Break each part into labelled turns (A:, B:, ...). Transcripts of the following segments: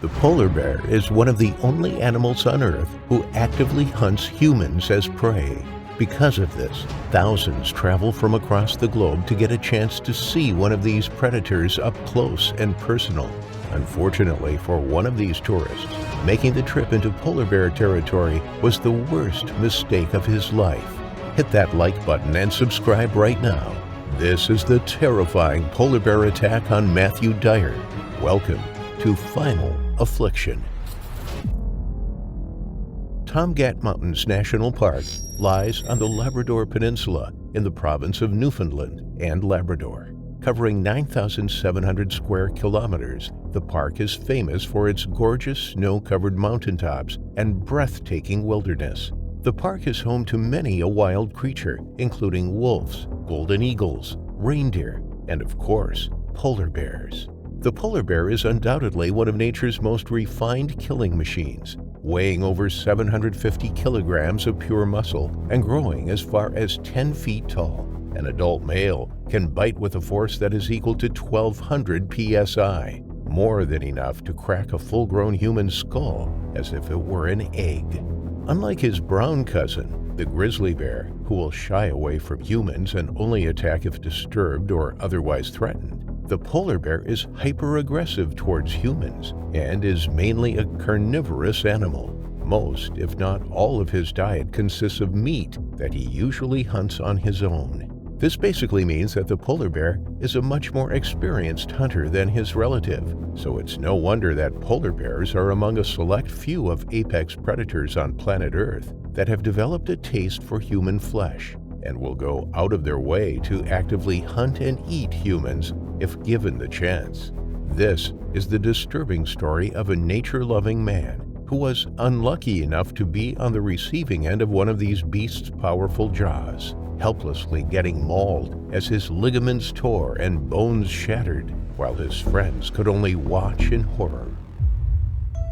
A: The polar bear is one of the only animals on Earth who actively hunts humans as prey. Because of this, thousands travel from across the globe to get a chance to see one of these predators up close and personal. Unfortunately for one of these tourists, making the trip into polar bear territory was the worst mistake of his life. Hit that like button and subscribe right now. This is the terrifying polar bear attack on Matthew Dyer. Welcome to Final Affliction. Tomgat Mountains National Park lies on the Labrador Peninsula in the province of Newfoundland and Labrador. Covering 9,700 square kilometers, the park is famous for its gorgeous snow-covered mountaintops and breathtaking wilderness. The park is home to many a wild creature, including wolves, golden eagles, reindeer, and of course, polar bears. The polar bear is undoubtedly one of nature's most refined killing machines, weighing over 750 kilograms of pure muscle and growing as far as 10 feet tall. An adult male can bite with a force that is equal to 1,200 psi, more than enough to crack a full-grown human skull as if it were an egg. Unlike his brown cousin, the grizzly bear, who will shy away from humans and only attack if disturbed or otherwise threatened, the polar bear is hyper-aggressive towards humans and is mainly a carnivorous animal. Most, if not all, of his diet consists of meat that he usually hunts on his own. This basically means that the polar bear is a much more experienced hunter than his relative, so it's no wonder that polar bears are among a select few of apex predators on planet Earth that have developed a taste for human flesh and will go out of their way to actively hunt and eat humans if given the chance. This is the disturbing story of a nature-loving man who was unlucky enough to be on the receiving end of one of these beasts' powerful jaws, helplessly getting mauled as his ligaments tore and bones shattered, while his friends could only watch in horror.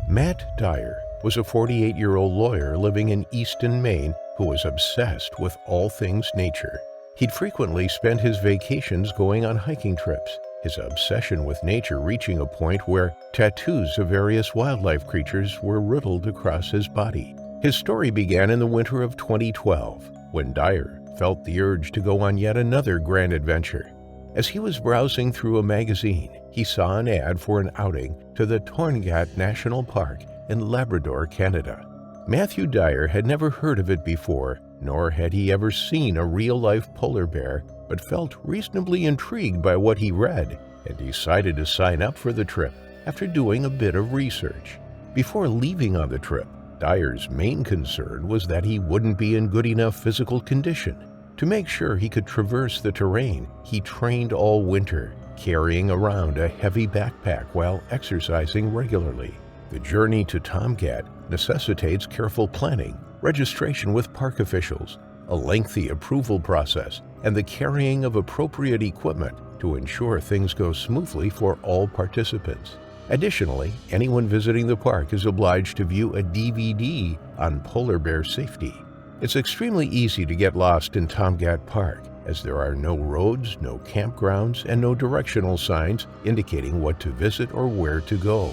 A: Matt Dyer was a 48-year-old lawyer living in Easton, Maine, who was obsessed with all things nature. He'd frequently spend his vacations going on hiking trips, his obsession with nature reaching a point where tattoos of various wildlife creatures were riddled across his body. His story began in the winter of 2012, when Dyer felt the urge to go on yet another grand adventure. As he was browsing through a magazine, he saw an ad for an outing to the Tomgat National Park in Labrador, Canada. Matthew Dyer had never heard of it before, nor had he ever seen a real-life polar bear, but felt reasonably intrigued by what he read and decided to sign up for the trip after doing a bit of research. Before leaving on the trip, Dyer's main concern was that he wouldn't be in good enough physical condition. To make sure he could traverse the terrain, he trained all winter, carrying around a heavy backpack while exercising regularly. The journey to Tomgat necessitates careful planning, registration with park officials, a lengthy approval process, and the carrying of appropriate equipment to ensure things go smoothly for all participants. Additionally, anyone visiting the park is obliged to view a DVD on polar bear safety. It's extremely easy to get lost in Tomgat Park, as there are no roads, no campgrounds, and no directional signs indicating what to visit or where to go.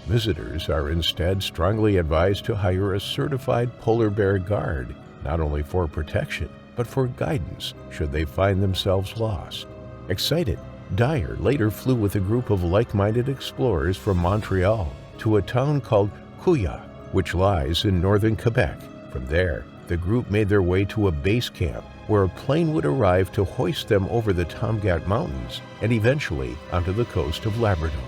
A: Visitors are instead strongly advised to hire a certified polar bear guard, not only for protection, but for guidance should they find themselves lost. Excited, Dyer later flew with a group of like-minded explorers from Montreal to a town called Couillard, which lies in northern Quebec. From there, the group made their way to a base camp where a plane would arrive to hoist them over the Tomgat Mountains and eventually onto the coast of Labrador.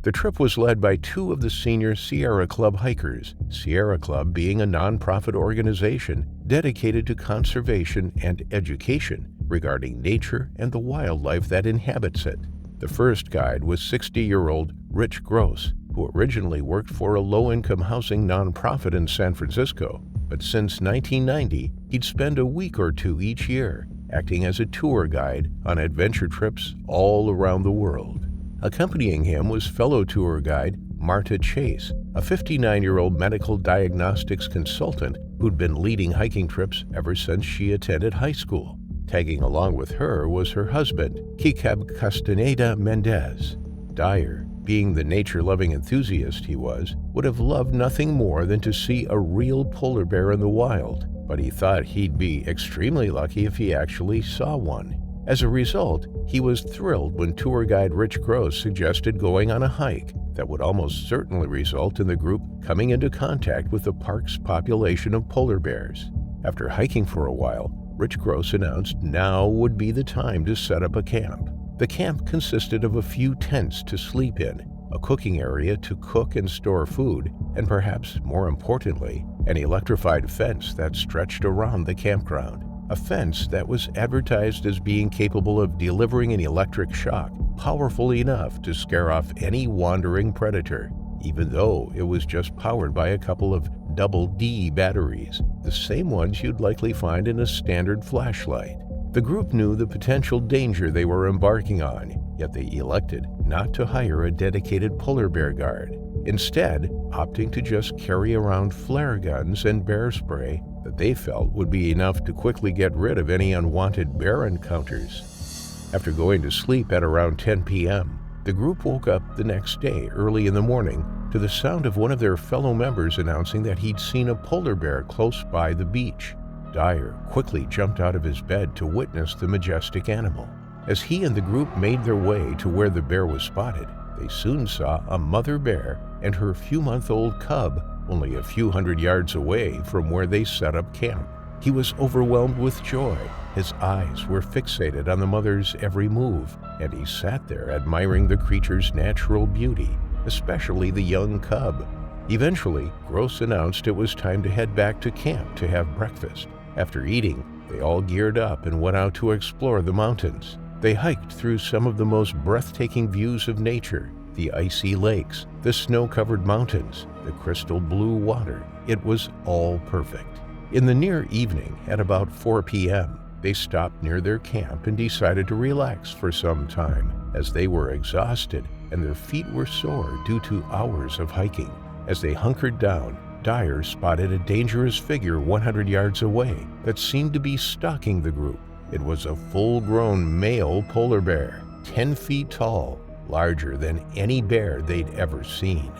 A: The trip was led by two of the senior Sierra Club hikers, Sierra Club being a nonprofit organization dedicated to conservation and education regarding nature and the wildlife that inhabits it. The first guide was 60-year-old Rich Gross, who originally worked for a low-income housing nonprofit in San Francisco, but since 1990, he'd spend a week or two each year acting as a tour guide on adventure trips all around the world. Accompanying him was fellow tour guide Marta Chase, a 59-year-old medical diagnostics consultant who'd been leading hiking trips ever since she attended high school. Tagging along with her was her husband, Kikab Castaneda Mendez. Dyer being the nature-loving enthusiast he was, would have loved nothing more than to see a real polar bear in the wild, but he thought he'd be extremely lucky if he actually saw one. As a result, he was thrilled when tour guide Rich Gross suggested going on a hike that would almost certainly result in the group coming into contact with the park's population of polar bears. After hiking for a while, Rich Gross announced now would be the time to set up a camp. The camp consisted of a few tents to sleep in, a cooking area to cook and store food, and perhaps more importantly, an electrified fence that stretched around the campground. A fence that was advertised as being capable of delivering an electric shock powerful enough to scare off any wandering predator, even though it was just powered by a couple of double D batteries, the same ones you'd likely find in a standard flashlight. The group knew the potential danger they were embarking on, yet they elected not to hire a dedicated polar bear guard, instead opting to just carry around flare guns and bear spray that they felt would be enough to quickly get rid of any unwanted bear encounters. After going to sleep at around 10 p.m., the group woke up the next day early in the morning to the sound of one of their fellow members announcing that he'd seen a polar bear close by the beach. Dyer quickly jumped out of his bed to witness the majestic animal. As he and the group made their way to where the bear was spotted, they soon saw a mother bear and her few-month-old cub only a few hundred yards away from where they set up camp. He was overwhelmed with joy. His eyes were fixated on the mother's every move, and he sat there admiring the creature's natural beauty, especially the young cub. Eventually, Gross announced it was time to head back to camp to have breakfast. After eating, they all geared up and went out to explore the mountains. They hiked through some of the most breathtaking views of nature, the icy lakes, the snow-covered mountains, the crystal blue water. It was all perfect. In the near evening, at about 4 p.m., they stopped near their camp and decided to relax for some time, as they were exhausted and their feet were sore due to hours of hiking. As they hunkered down, Dyer spotted a dangerous figure 100 yards away that seemed to be stalking the group. It was a full-grown male polar bear, 10 feet tall, larger than any bear they'd ever seen.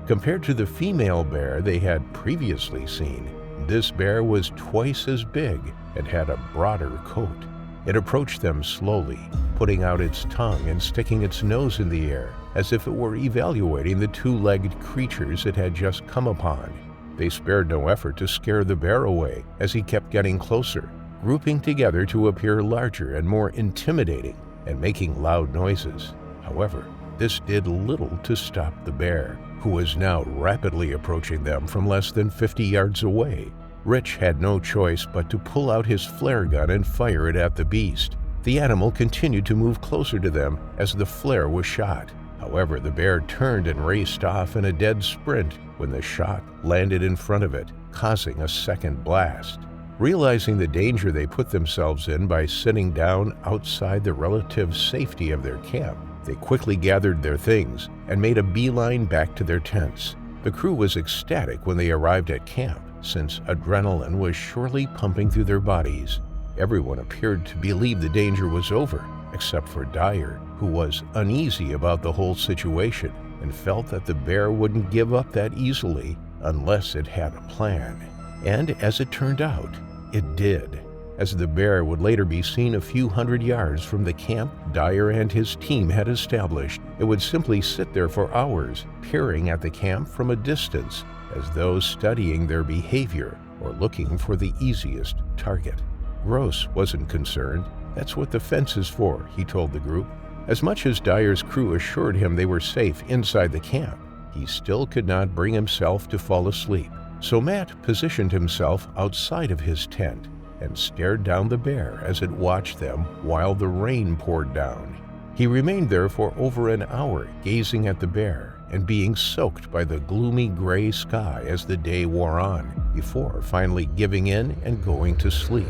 A: Compared to the female bear they had previously seen, this bear was twice as big and had a broader coat. It approached them slowly, putting out its tongue and sticking its nose in the air, as if it were evaluating the two-legged creatures it had just come upon. They spared no effort to scare the bear away as he kept getting closer, grouping together to appear larger and more intimidating and making loud noises. However, this did little to stop the bear, who was now rapidly approaching them from less than 50 yards away. Rich had no choice but to pull out his flare gun and fire it at the beast. The animal continued to move closer to them as the flare was shot. However, the bear turned and raced off in a dead sprint when the shot landed in front of it, causing a second blast. Realizing the danger they put themselves in by sitting down outside the relative safety of their camp, they quickly gathered their things and made a beeline back to their tents. The crew was ecstatic when they arrived at camp, since adrenaline was surely pumping through their bodies. Everyone appeared to believe the danger was over, except for Dyer, who was uneasy about the whole situation and felt that the bear wouldn't give up that easily unless it had a plan. And as it turned out, it did. As the bear would later be seen a few hundred yards from the camp Dyer and his team had established, it would simply sit there for hours, peering at the camp from a distance, as though studying their behavior or looking for the easiest target. Gross wasn't concerned. That's what the fence is for, he told the group. As much as Dyer's crew assured him they were safe inside the camp, he still could not bring himself to fall asleep. So Matt positioned himself outside of his tent and stared down the bear as it watched them while the rain poured down. He remained there for over an hour, gazing at the bear and being soaked by the gloomy gray sky as the day wore on, before finally giving in and going to sleep.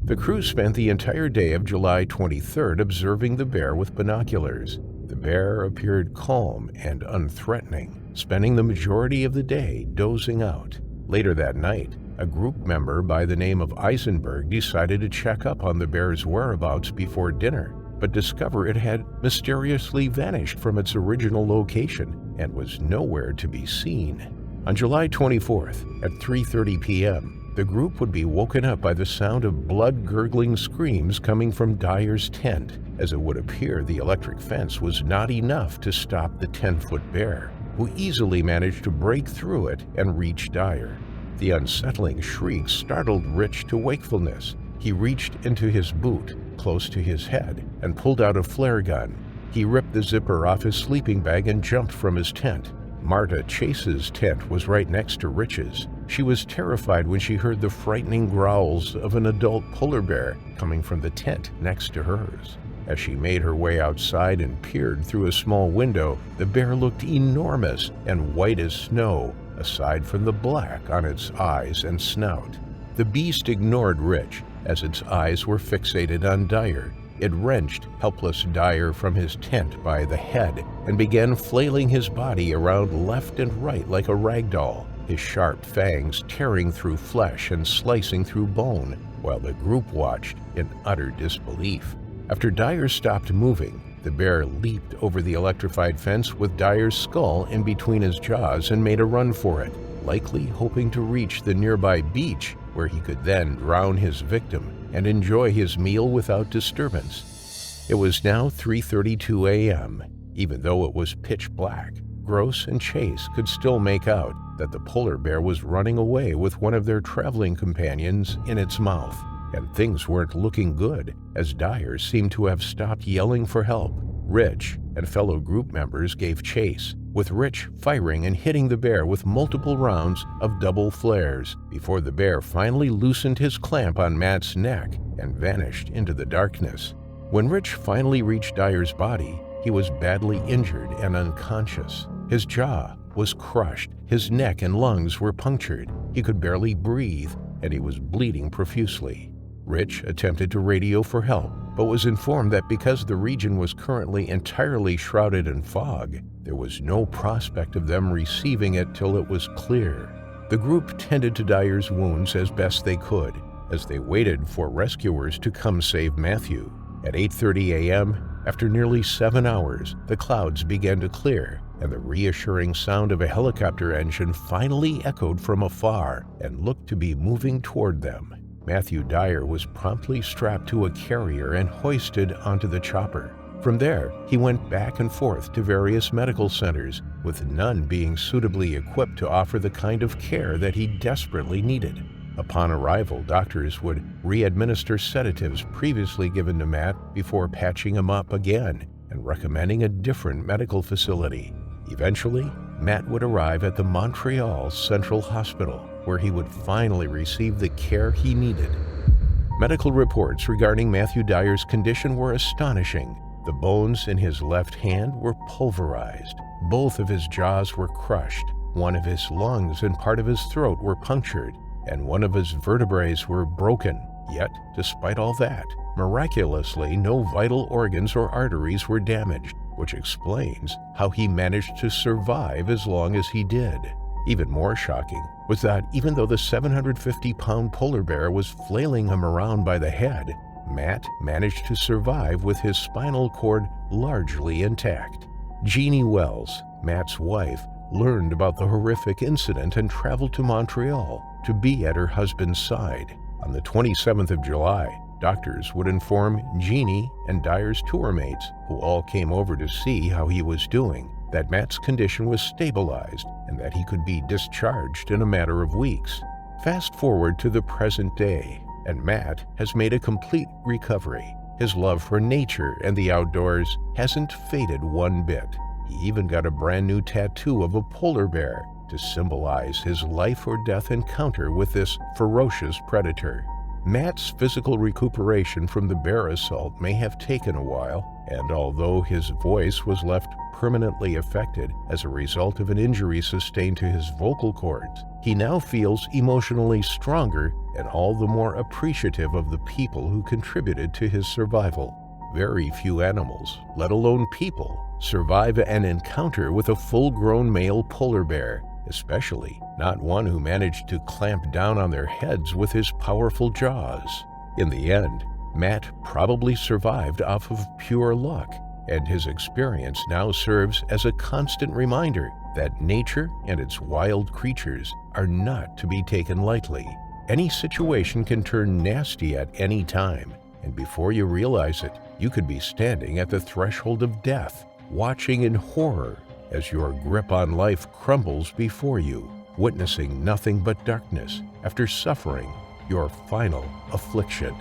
A: The crew spent the entire day of July 23rd observing the bear with binoculars. The bear appeared calm and unthreatening, spending the majority of the day dozing out. Later that night, a group member by the name of Eisenberg decided to check up on the bear's whereabouts before dinner. but discover it had mysteriously vanished from its original location and was nowhere to be seen. On July 24th, at 3:30 p.m., the group would be woken up by the sound of blood-gurgling screams coming from Dyer's tent, as it would appear the electric fence was not enough to stop the 10-foot bear, who easily managed to break through it and reach Dyer. The unsettling shriek startled Rich to wakefulness. He reached into his boot, close to his head, and pulled out a flare gun. He ripped the zipper off his sleeping bag and jumped from his tent. Marta Chase's tent was right next to Rich's. She was terrified when she heard the frightening growls of an adult polar bear coming from the tent next to hers. As she made her way outside and peered through a small window, the bear looked enormous and white as snow, aside from the black on its eyes and snout. The beast ignored Rich, as its eyes were fixated on Dyer. It wrenched helpless Dyer from his tent by the head and began flailing his body around left and right like a rag doll, his sharp fangs tearing through flesh and slicing through bone, while the group watched in utter disbelief. After Dyer stopped moving, the bear leaped over the electrified fence with Dyer's skull in between his jaws and made a run for it, likely hoping to reach the nearby beach, where he could then drown his victim and enjoy his meal without disturbance. It was now 3:32 a.m. Even though it was pitch black, Gross and Chase could still make out that the polar bear was running away with one of their traveling companions in its mouth. And things weren't looking good, as Dyer seemed to have stopped yelling for help. Rich and fellow group members gave chase, with Rich firing and hitting the bear with multiple rounds of double flares, before the bear finally loosened his clamp on Matt's neck and vanished into the darkness. When Rich finally reached Dyer's body, he was badly injured and unconscious. His jaw was crushed, his neck and lungs were punctured, he could barely breathe, and he was bleeding profusely. Rich attempted to radio for help, but was informed that because the region was currently entirely shrouded in fog, there was no prospect of them receiving it till it was clear. The group tended to Dyer's wounds as best they could, as they waited for rescuers to come save Matthew. At 8:30 a.m., after nearly 7 hours, the clouds began to clear, and the reassuring sound of a helicopter engine finally echoed from afar and looked to be moving toward them. Matthew Dyer was promptly strapped to a carrier and hoisted onto the chopper. From there, he went back and forth to various medical centers, with none being suitably equipped to offer the kind of care that he desperately needed. Upon arrival, doctors would re-administer sedatives previously given to Matt before patching him up again and recommending a different medical facility. Eventually, Matt would arrive at the Montreal Central Hospital, where he would finally receive the care he needed. Medical reports regarding Matthew Dyer's condition were astonishing. The bones in his left hand were pulverized. Both of his jaws were crushed. One of his lungs and part of his throat were punctured, and one of his vertebrae were broken. Yet, despite all that, miraculously, no vital organs or arteries were damaged, which explains how he managed to survive as long as he did. Even more shocking was that even though the 750-pound polar bear was flailing him around by the head, Matt managed to survive with his spinal cord largely intact. Jeannie Wells, Matt's wife, learned about the horrific incident and traveled to Montreal to be at her husband's side. On the 27th of July, doctors would inform Jeannie and Dyer's tour mates, who all came over to see how he was doing, that Matt's condition was stabilized and that he could be discharged in a matter of weeks. Fast forward to the present day, and Matt has made a complete recovery. His love for nature and the outdoors hasn't faded one bit. He even got a brand new tattoo of a polar bear to symbolize his life or death encounter with this ferocious predator. Matt's physical recuperation from the bear assault may have taken a while, and although his voice was left permanently affected as a result of an injury sustained to his vocal cords, he now feels emotionally stronger and all the more appreciative of the people who contributed to his survival. Very few animals, let alone people, survive an encounter with a full-grown male polar bear, especially not one who managed to clamp down on their heads with his powerful jaws. In the end, Matt probably survived off of pure luck, and his experience now serves as a constant reminder that nature and its wild creatures are not to be taken lightly. Any situation can turn nasty at any time, and before you realize it, you could be standing at the threshold of death, watching in horror as your grip on life crumbles before you, witnessing nothing but darkness after suffering your final affliction.